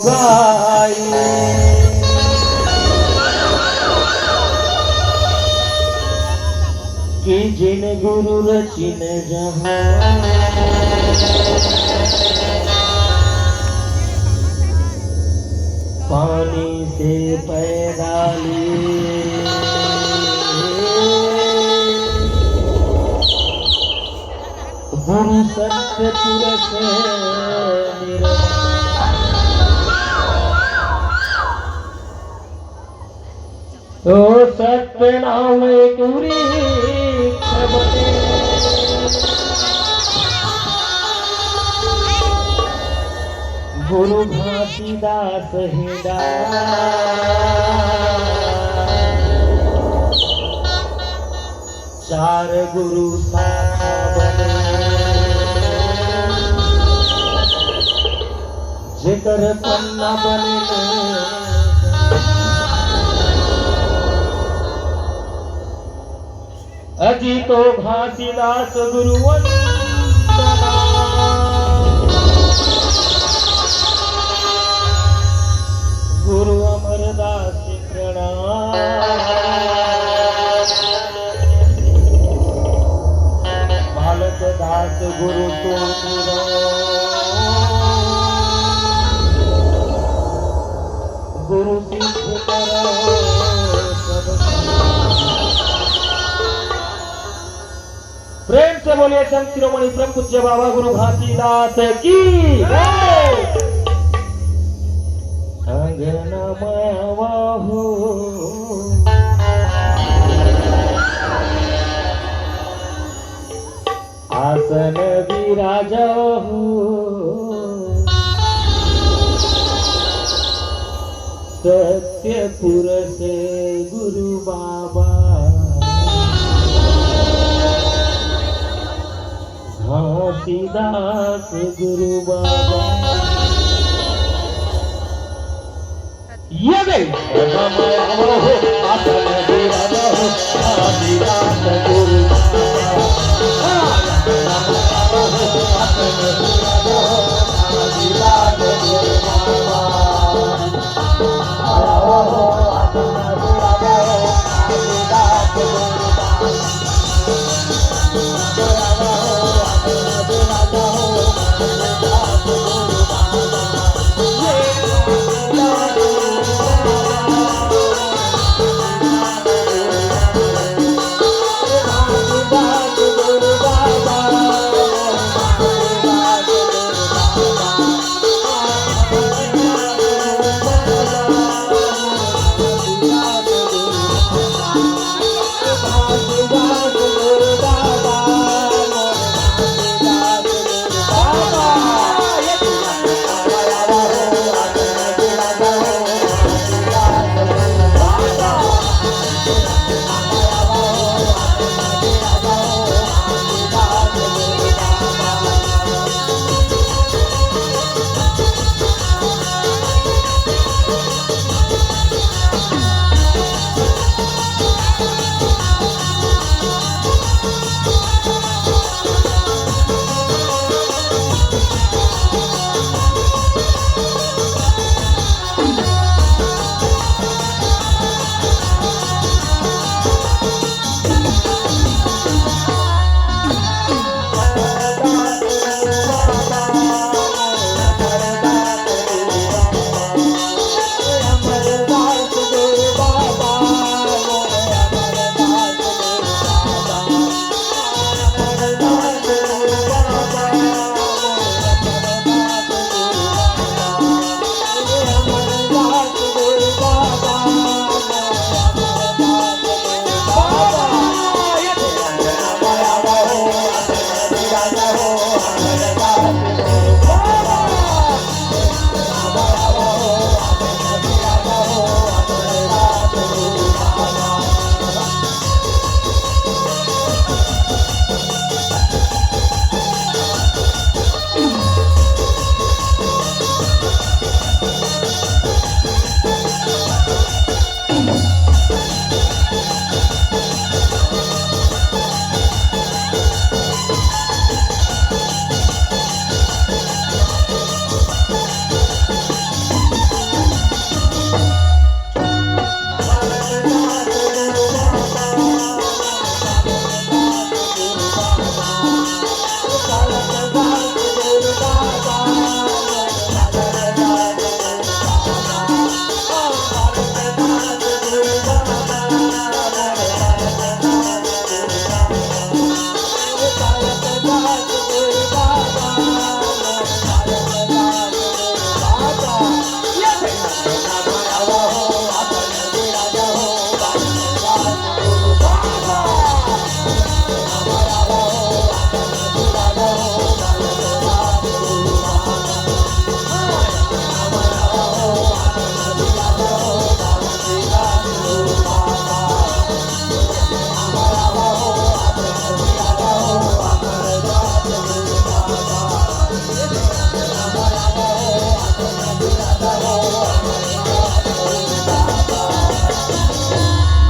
गाई कि जिन गुरु रचिन जहां पानी से पैदा लिए गुरु सत्य तुरस तो सत्य नाम गुरी गुरु घासीदास हिंदा चार गुरु शाखा बने जेकर पन्ना बने अजी तो घासीदास गुरु वंदना गुरु अमरदास प्रणाम बालक दास गुरु गुरु सिद्ध करो प्रेम से बोलिए संत शिरोमणि परम पूज्य बाबा गुरु घासीदास की अंगन मावाहु आसन विराजहु सत्यपुर से गुरु बाबा घासीदास गुरु बाबा ये गई